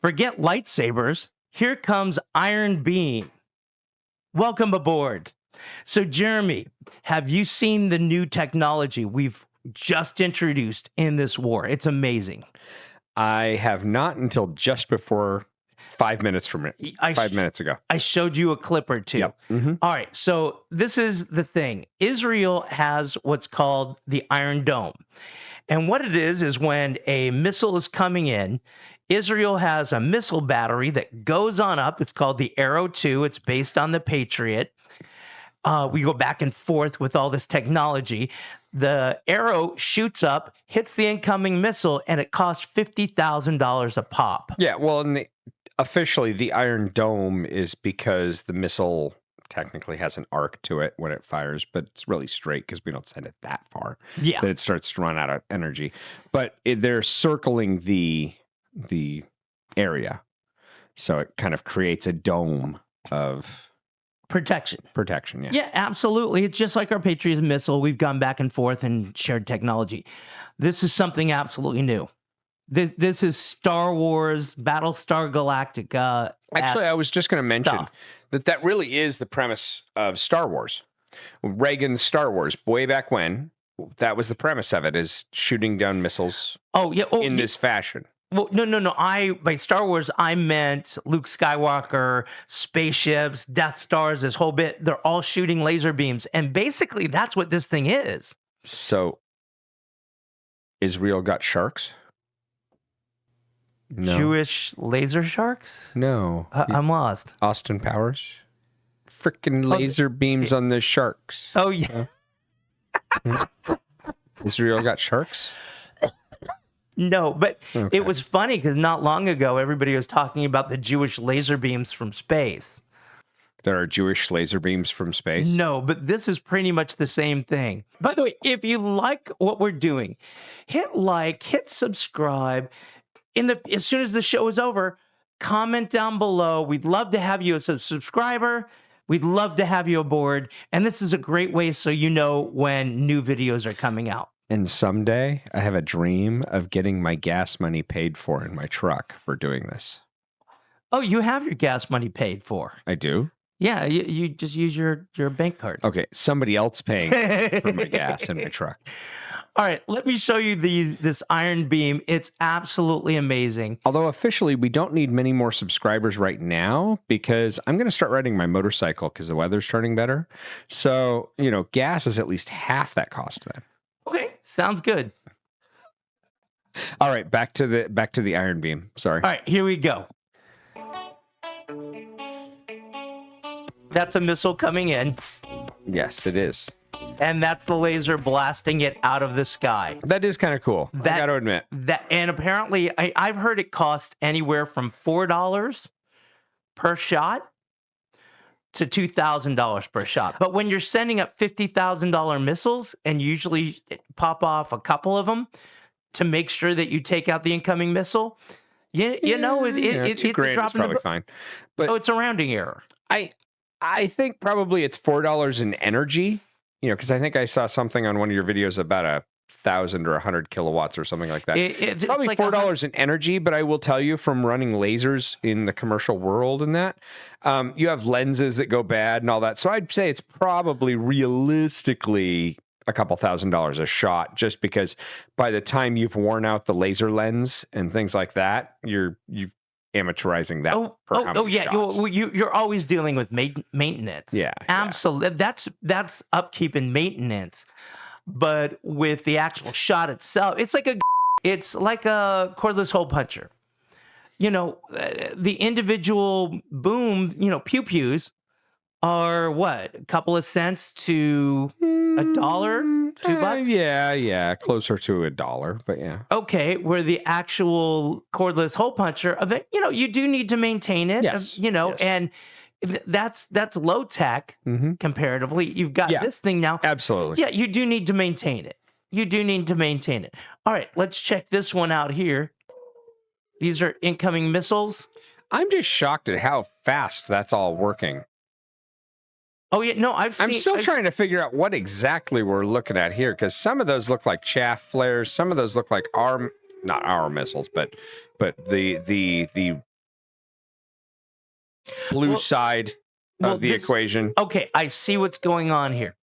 Forget lightsabers. Here comes Iron Beam. Welcome aboard. So, Jeremy, have you seen the new technology we've just introduced in this war? It's amazing. I have not until just before 5 minutes from it. 5 minutes ago. I showed you a clip or two. Yep. Mm-hmm. All right. So this is the thing. Israel has what's called the Iron Dome. And what it is when a missile is coming in, Israel has a missile battery that goes on up. It's called the Arrow 2. It's based on the Patriot. We go back and forth with all this technology. The arrow shoots up, hits the incoming missile, and it costs $50,000 a pop. Yeah, well, officially, the Iron Dome is because the missile technically has an arc to it when it fires, but it's really straight because we don't send it that far. Yeah. That it starts to run out of energy. But they're circling the area. So it kind of creates a dome of protection, yeah. Yeah, absolutely. It's just like our Patriot missile. We've gone back and forth and shared technology. This is something absolutely new. This is Star Wars, Battlestar Galactica. Actually, I was just going to mention that really is the premise of Star Wars. Reagan's Star Wars, way back when, that was the premise of it, is shooting down missiles in this fashion. Well, no. By Star Wars, I meant Luke Skywalker, spaceships, Death Stars, this whole bit. They're all shooting laser beams. And basically, that's what this thing is. So, Israel got sharks? No. Jewish laser sharks? No. I'm lost. Austin Powers? Freaking laser beams on the sharks. Oh, yeah. Israel got sharks? No, but It was funny because not long ago, everybody was talking about the Jewish laser beams from space. There are Jewish laser beams from space? No, but this is pretty much the same thing. By the way, if you like what we're doing, hit like, hit subscribe. As soon as the show is over, comment down below. We'd love to have you as a subscriber. We'd love to have you aboard. And this is a great way so you know when new videos are coming out. And someday I have a dream of getting my gas money paid for in my truck for doing this. Oh, you have your gas money paid for. I do? Yeah, you just use your bank card. Okay, somebody else paying for my gas in my truck. All right, let me show you this Iron Beam. It's absolutely amazing. Although officially, we don't need many more subscribers right now because I'm going to start riding my motorcycle because the weather's turning better. So, gas is at least half that cost then. Okay, sounds good. All right, back to the Iron Beam. Sorry. All right, here we go. That's a missile coming in. Yes, it is. And that's the laser blasting it out of the sky. That is kind of cool. I got to admit. And apparently, I've heard it costs anywhere from $4 per shot to $2,000 per shot. But when you're sending up $50,000 missiles and usually pop off a couple of them to make sure that you take out the incoming missile, it's $2,000 is probably fine. But it's a rounding error. I think probably it's $4 in energy, because I think I saw something on one of your videos about 1,000 or 100 kilowatts or something like that. It's probably like $4 in energy, but I will tell you from running lasers in the commercial world and that, you have lenses that go bad and all that. So I'd say it's probably realistically a couple $1,000s a shot, just because by the time you've worn out the laser lens and things like that, you've amateurizing that. You're always dealing with maintenance. Yeah, absolutely. Yeah. That's upkeep and maintenance. But with the actual shot itself, it's like a cordless hole puncher. The individual boom, pew-pews are what, a couple of cents to $1, $2? Yeah, closer to $1, but yeah. Okay, where the actual cordless hole puncher of it, you do need to maintain it. Yes. And that's low tech comparatively. You've got this thing now. Absolutely. Yeah, you do need to maintain it. All right, let's check this one out here. These are incoming missiles. I'm just shocked at how fast that's all working. Oh, yeah, no, I'm still trying to figure out what exactly we're looking at here, because some of those look like chaff flares, some of those look like not our missiles, but the blue side of the equation. Okay, I see what's going on here.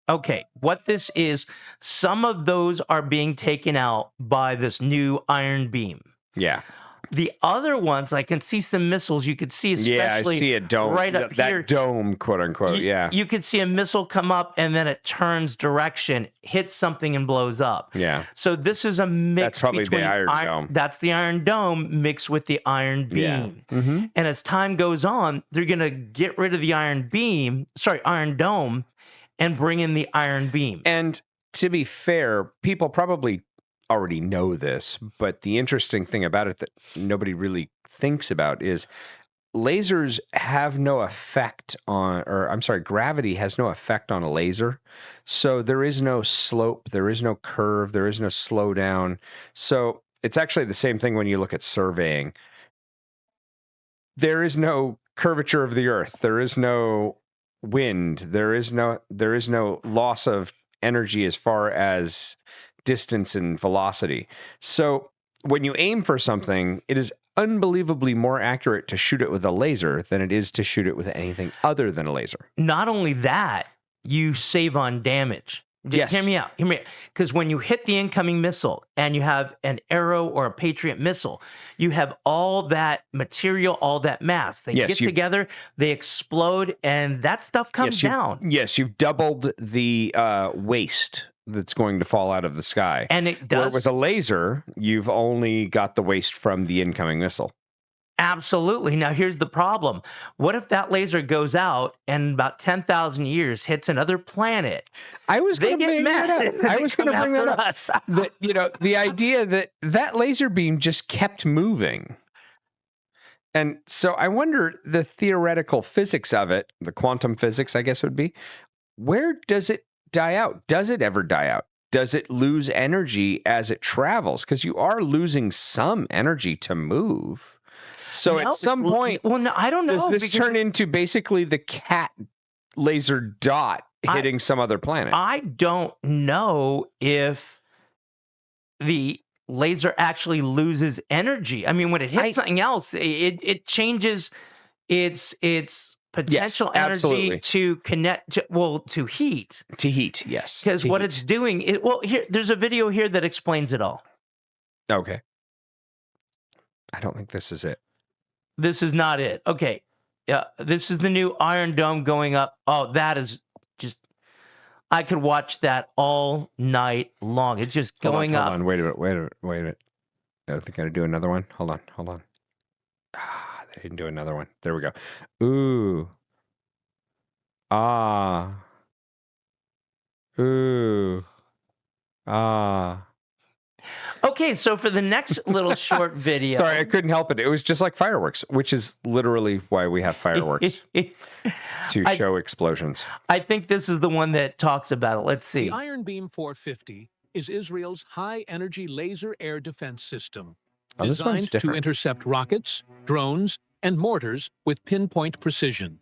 Okay, what this is, some of those are being taken out by this new iron beam. Yeah. The other ones, I can see some missiles. You could see, especially I see a dome right up here. That dome, quote unquote. You could see a missile come up and then it turns direction, hits something, and blows up. Yeah. So this is a mix. That's probably between the Iron Dome. That's the Iron Dome mixed with the iron beam. Yeah. Mm-hmm. And as time goes on, they're going to get rid of the Iron Dome, and bring in the iron beam. And to be fair, people probably already know this, but the interesting thing about it that nobody really thinks about is lasers have no effect on, gravity has no effect on a laser. So there is no slope, there is no curve, there is no slowdown. So it's actually the same thing when you look at surveying. There is no curvature of the earth. There is no wind. There is no loss of energy as far as distance and velocity. So when you aim for something, it is unbelievably more accurate to shoot it with a laser than it is to shoot it with anything other than a laser. Not only that, you save on damage. Just hear me out. Because when you hit the incoming missile and you have an Arrow or a Patriot missile, you have all that material, all that mass. They get together, they explode, and that stuff comes down. Yes, you've doubled the waste that's going to fall out of the sky. And it does. Where with a laser, you've only got the waste from the incoming missile. Absolutely. Now, here's the problem. What if that laser goes out and about 10,000 years hits another planet? I was going to bring that up. I was going to bring that up. The idea that laser beam just kept moving. And so I wonder the theoretical physics of it, the quantum physics, I guess would be, where does it die out? Does it ever die out? Does it lose energy as it travels? Because you are losing some energy to move. So at some point, I don't know. Does this turn into basically the cat laser dot hitting some other planet? I don't know if the laser actually loses energy. I mean, when it hits something else, it changes its potential energy to connect to heat. To heat, yes. Because what it's doing, there's a video here that explains it all. Okay. I don't think this is it. This is not it. Okay. This is the new Iron Dome going up. Oh, that is just, I could watch that all night long. It's just going up. Hold on. Wait a minute. I think I gotta do another one. Hold on. They didn't do another one. There we go. Ooh. Ah. Ooh. Ah. Okay, so for the next little short video. Sorry, I couldn't help it. It was just like fireworks, which is literally why we have fireworks, to show explosions. I think this is the one that talks about it. Let's see. The Iron Beam 450 is Israel's high-energy laser air defense system, designed to intercept rockets, drones, and mortars with pinpoint precision.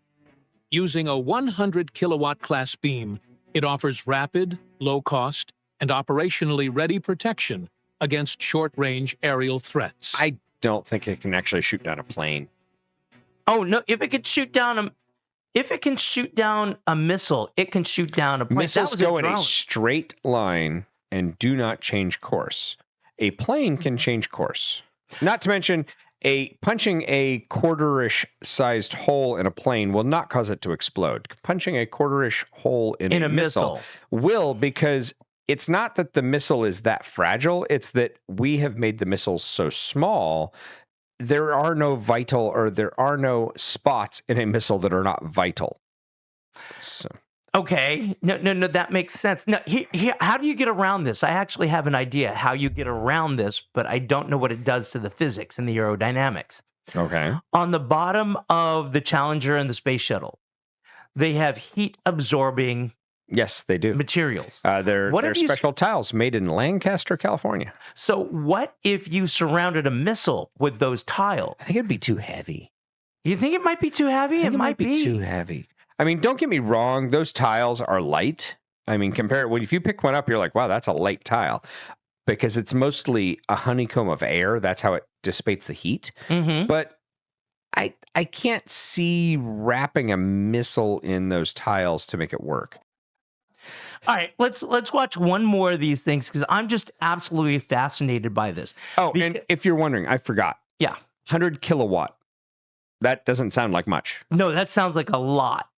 Using a 100-kilowatt class beam, it offers rapid, low-cost, and operationally ready protection against short-range aerial threats. I don't think it can actually shoot down a plane. Oh no! If it can shoot down a missile, it can shoot down a plane. Missiles go in a straight line and do not change course. A plane can change course. Not to mention, punching a quarter-ish sized hole in a plane will not cause it to explode. Punching a quarter-ish hole in a missile will, because it's not that the missile is that fragile. It's that we have made the missiles so small. There are no spots in a missile that are not vital. So. Okay. No, that makes sense. Now, here, how do you get around this? I actually have an idea how you get around this, but I don't know what it does to the physics and the aerodynamics. Okay. On the bottom of the Challenger and the Space Shuttle, they have heat-absorbing Yes, they do. materials. They're special tiles made in Lancaster, California. So what if you surrounded a missile with those tiles? I think it'd be too heavy. You think it might be too heavy? It might be too heavy. I mean, don't get me wrong. Those tiles are light. I mean, if you pick one up, you're like, wow, that's a light tile. Because it's mostly a honeycomb of air. That's how it dissipates the heat. Mm-hmm. But I can't see wrapping a missile in those tiles to make it work. All right, let's watch one more of these things because I'm just absolutely fascinated by this. Oh, and if you're wondering, I forgot. Yeah. 100 kilowatt. That doesn't sound like much. No, that sounds like a lot.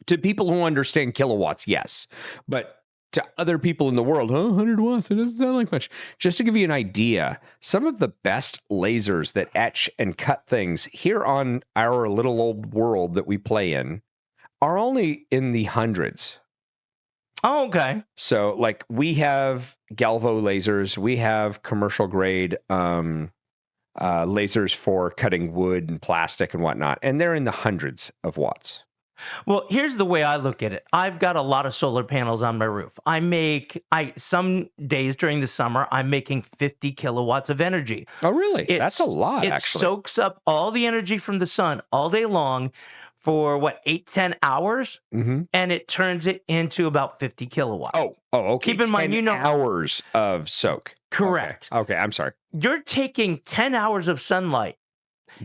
To people who understand kilowatts, yes. But to other people in the world, 100 watts, it doesn't sound like much. Just to give you an idea, some of the best lasers that etch and cut things here on our little old world that we play in are only in the hundreds. Oh, okay. So, like, we have Galvo lasers, we have commercial grade lasers for cutting wood and plastic and whatnot, and they're in the hundreds of watts. Well, here's the way I look at it. I've got a lot of solar panels on my roof. Some days during the summer, I'm making 50 kilowatts of energy. Oh, really? That's a lot, actually. It soaks up all the energy from the sun all day long for 8-10 hours, and it turns it into about 50 kilowatts. Oh, okay. Keep in mind, 10 hours of soak. Correct. Okay, I'm sorry. You're taking 10 hours of sunlight.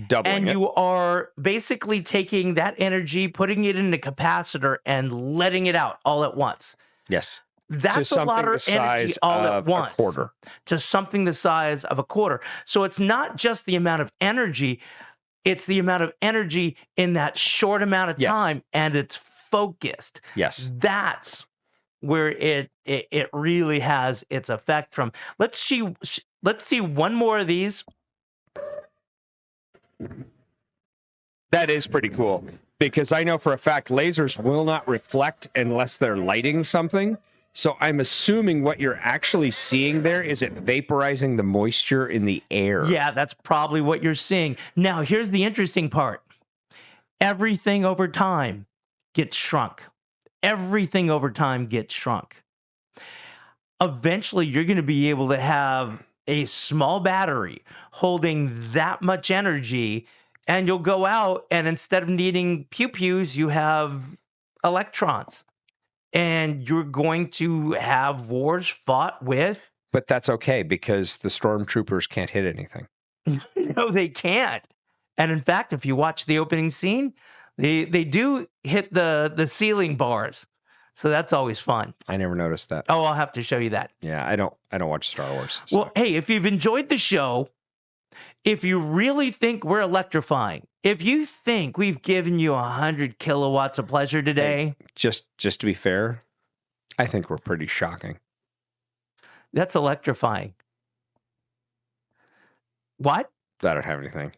Doubling and it. You are basically taking that energy, putting it in a capacitor, and letting it out all at once. Yes. That's a lot of energy all at once. A quarter. To something the size of a quarter. So it's not just the amount of energy, it's the amount of energy in that short amount of time, and it's focused. Yes. That's where it really has its effect from. Let's see one more of these. That is pretty cool, because I know for a fact lasers will not reflect unless they're lighting something. So I'm assuming what you're actually seeing there is it vaporizing the moisture in the air. Yeah, that's probably what you're seeing. Now, here's the interesting part. Everything over time gets shrunk. Everything over time gets shrunk. Eventually, you're going to be able to have a small battery holding that much energy, and you'll go out, and instead of needing pew-pews, you have electrons. And you're going to have wars fought with... But that's okay, because the stormtroopers can't hit anything. No, they can't. And in fact, if you watch the opening scene, they do hit the ceiling bars. So that's always fun. I never noticed that. Oh, I'll have to show you that. Yeah, I don't watch Star Wars. So. Well, hey, if you've enjoyed the show, if you really think we're electrifying, if you think we've given you 100 kilowatts of pleasure today... Hey, just to be fair, I think we're pretty shocking. That's electrifying. What? I don't have anything.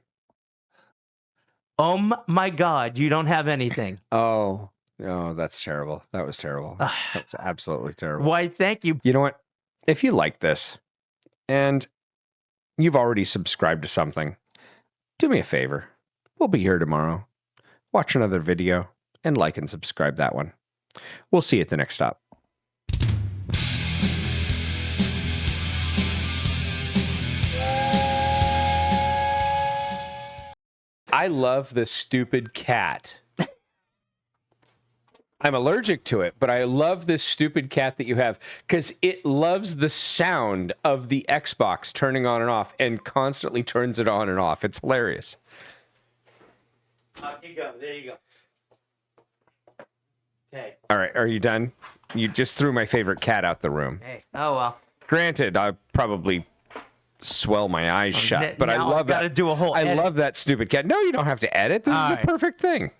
Oh my God, you don't have anything. Oh, that's terrible. That was terrible. That's absolutely terrible. Why, thank you. You know what? If you like this and you've already subscribed to something, do me a favor. We'll be here tomorrow. Watch another video and like and subscribe that one. We'll see you at the next stop. I love this stupid cat. I'm allergic to it, but I love this stupid cat that you have because it loves the sound of the Xbox turning on and off and constantly turns it on and off. It's hilarious. There you go. There you go. Okay. All right. Are you done? You just threw my favorite cat out the room. Hey. Oh, well. Granted, I probably swell my eyes shut, but I love that. Do a whole edit. I love that stupid cat. No, you don't have to edit. This is the perfect thing.